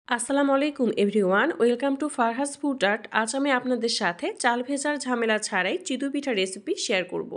আসসালামু আলাইকুম everyone, welcome to ফারহাস food art. আজ আমি আপনাদের সাথে চাল ভেজার ঝামেলা ছাড়াই চিতই পিঠা রেসিপি শেয়ার করব।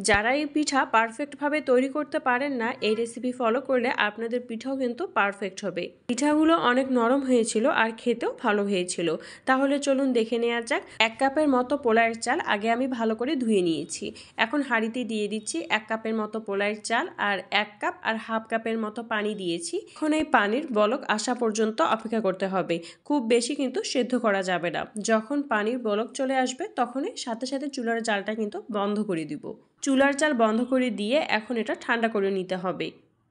যারা এই পিঠা পারফেক্টভাবে তৈরি করতে পারেন না, এই রেসিপি ফলো করলে আপনাদের পিঠাও কিন্তু পারফেক্ট হবে। পিঠাগুলো অনেক নরম হয়েছিল আর খেতেও ভালো হয়েছিল। তাহলে চলুন দেখে নেওয়া যাক। 1 কাপের মতো পোলাওয়ের চাল আগে আমি ভালো করে ধুয়ে নিয়েছি। এখন হাঁড়িতে দিয়ে দিচ্ছি 1 কাপের মতো পোলাওয়ের চাল আর 1 কাপ আর হাফ কাপের মতো পানি দিয়েছি। এখন এই পানির বলক আসা পর্যন্ত অপেক্ষা করতে হবে। খুব বেশি কিন্তু সেদ্ধ করা যাবে না। যখন পানির বলক চলে আসবে তখনই সাথে সাথে চুলার জালটা কিন্তু বন্ধ করে দিব। চুলার জাল বন্ধ করে দিয়ে এখন এটা ঠান্ডা করে নিতে হবে।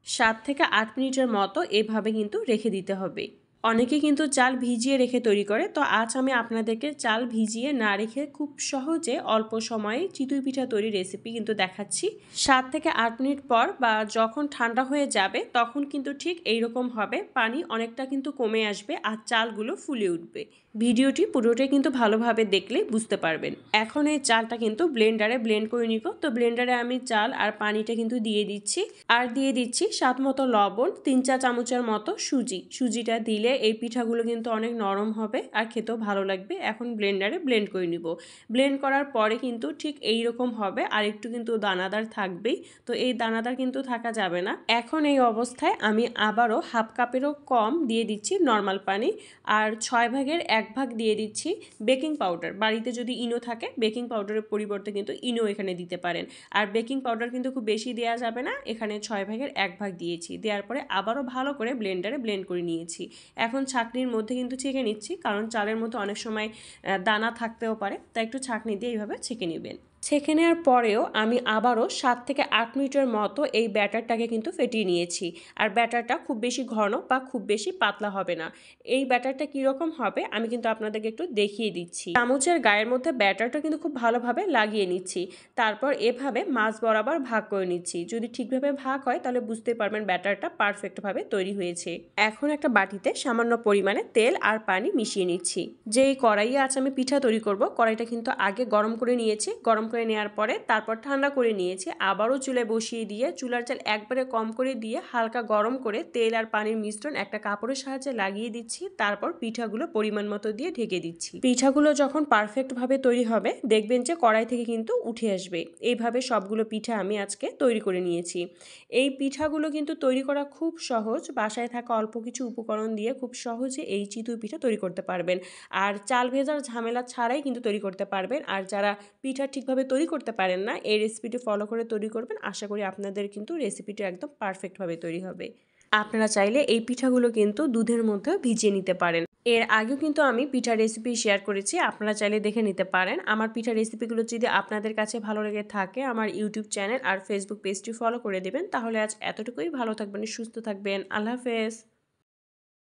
7 থেকে 8 মিনিটের মতো এভাবে কিন্তু রেখে দিতে হবে। অনেকে কিন্তু চাল ভিজিয়ে রেখে তৈরি করে, তো আজ আমি আপনাদেরকে চাল ভিজিয়ে না রেখে খুব সহজে অল্প সময়ে চিতই পিঠা তৈরির রেসিপি কিন্তু দেখাচ্ছি। 7 থেকে 8 মিনিট পর বা যখন ঠান্ডা হয়ে যাবে তখন কিন্তু ঠিক এইরকম হবে। পানি অনেকটা কিন্তু কমে আসবে আর চালগুলো ফুলে উঠবে। ভিডিওটি পুরোটাই কিন্তু ভালোভাবে দেখলে বুঝতে পারবেন। এখন এই চালটা কিন্তু ব্লেন্ডারে ব্লেন্ড করে নিব। তো ব্লেন্ডারে আমি চাল আর পানিটা কিন্তু দিয়ে দিচ্ছি, আর দিয়ে দিচ্ছি স্বাদ মতো লবণ, 3-4 চামচের মতো সুজিটা দিলে এই পিঠাগুলো কিন্তু অনেক নরম হবে আর খেতেও ভালো লাগবে। এখন ব্লেন্ডারে ব্লেন্ড করে নিব। ব্লেন্ড করার পরে কিন্তু ঠিক এই রকম হবে, আর একটু কিন্তু দানাদার থাকবেই। তো এই দানাদার কিন্তু থাকা যাবে না। এখন এই অবস্থায় আমি আবারও হাফ কাপেরও কম দিয়ে দিচ্ছি নর্মাল পানি, আর 6 ভাগের 1 ভাগ দিয়ে দিচ্ছি বেকিং পাউডার। বাড়িতে যদি ইনো থাকে বেকিং পাউডারের পরিবর্তে কিন্তু ইনো এখানে দিতে পারেন। আর বেকিং পাউডার কিন্তু খুব বেশি দেওয়া যাবে না, এখানে 6 ভাগের 1 ভাগ দিয়েছি। দেওয়ার পরে আবারও ভালো করে ব্লেন্ডারে ব্লেন্ড করে নিয়েছি। এখন ছাঁকনির মধ্যে কিন্তু ছেঁকে নিচ্ছি, কারণ চালের মধ্যে অনেক সময় দানা থাকতেও পারে, তাই একটু ছাঁকনি দিয়ে এইভাবে ছেঁকে নেবেন। ছেঁকে নেওয়ার পরেও আমি আবারও 7 থেকে 8 মিনিটের মতো এই ব্যাটারটাকে কিন্তু ফেটিয়ে নিয়েছি। আর ব্যাটারটা খুব বেশি ঘন বা খুব বেশি পাতলা হবে না। এই ব্যাটারটা কীরকম হবে আমি কিন্তু আপনাদেরকে একটু দেখিয়ে দিচ্ছি। চামচের গায়ের মধ্যে ব্যাটারটা কিন্তু খুব ভালোভাবে লাগিয়ে নিচ্ছি। তারপর এভাবে মাছ বরাবর ভাগ করে নিচ্ছি। যদি ঠিকভাবে ভাগ হয় তাহলে বুঝতে পারবেন ব্যাটারটা পারফেক্টভাবে তৈরি হয়েছে। এখন একটা বাটিতে সামান্য পরিমাণে তেল আর পানি মিশিয়ে নিচ্ছি। যেই কড়াইয়ে আজ আমি পিঠা তৈরি করব, কড়াইটা কিন্তু আগে গরম করে নিয়েছি। গরম করে নেওয়ার পরে তারপর ঠান্ডা করে নিয়েছি। আবারও চুলায় বসিয়ে দিয়ে চুলার জাল একবারে কম করে দিয়ে হালকা গরম করে তেল আর পানির মিশ্রণ একটা কাপড়ের সাহায্যে লাগিয়ে দিচ্ছি। তারপর পিঠাগুলো পরিমাণ মতো দিয়ে ঢেকে দিচ্ছি। পিঠাগুলো যখন পারফেক্টভাবে তৈরি হবে দেখবেন যে কড়াই থেকে কিন্তু উঠে আসবে। এইভাবে সবগুলো পিঠা আমি আজকে তৈরি করে নিয়েছি। এই পিঠাগুলো কিন্তু তৈরি করা খুব সহজ। বাসায় থাকা অল্প কিছু উপকরণ দিয়ে খুব সহজে এই চিতই পিঠা তৈরি করতে পারবেন। আর চাল ভেজার ঝামেলা ছাড়াই কিন্তু তৈরি করতে পারবেন। আর যারা পিঠা ঠিকভাবে তৈরি করতে পারেন না, এই রেসিপিটি ফলো করে তৈরি করবেন। আশা করি আপনাদের কিন্তু রেসিপিটি একদম পারফেক্টভাবে তৈরি হবে। আপনারা চাইলে এই পিঠাগুলো কিন্তু দুধের মধ্যে ভিজিয়ে নিতে পারেন। এর আগেও কিন্তু আমি পিঠার রেসিপি শেয়ার করেছি, আপনারা চাইলে দেখে নিতে পারেন। আমার পিঠার রেসিপিগুলো যদি আপনাদের কাছে ভালো লেগে থাকে আমার ইউটিউব চ্যানেল আর ফেসবুক পেজটি ফলো করে দেবেন। তাহলে আজ এতটুকুই। ভালো থাকবেন, সুস্থ থাকবেন। আল্লাহ হাফেজ।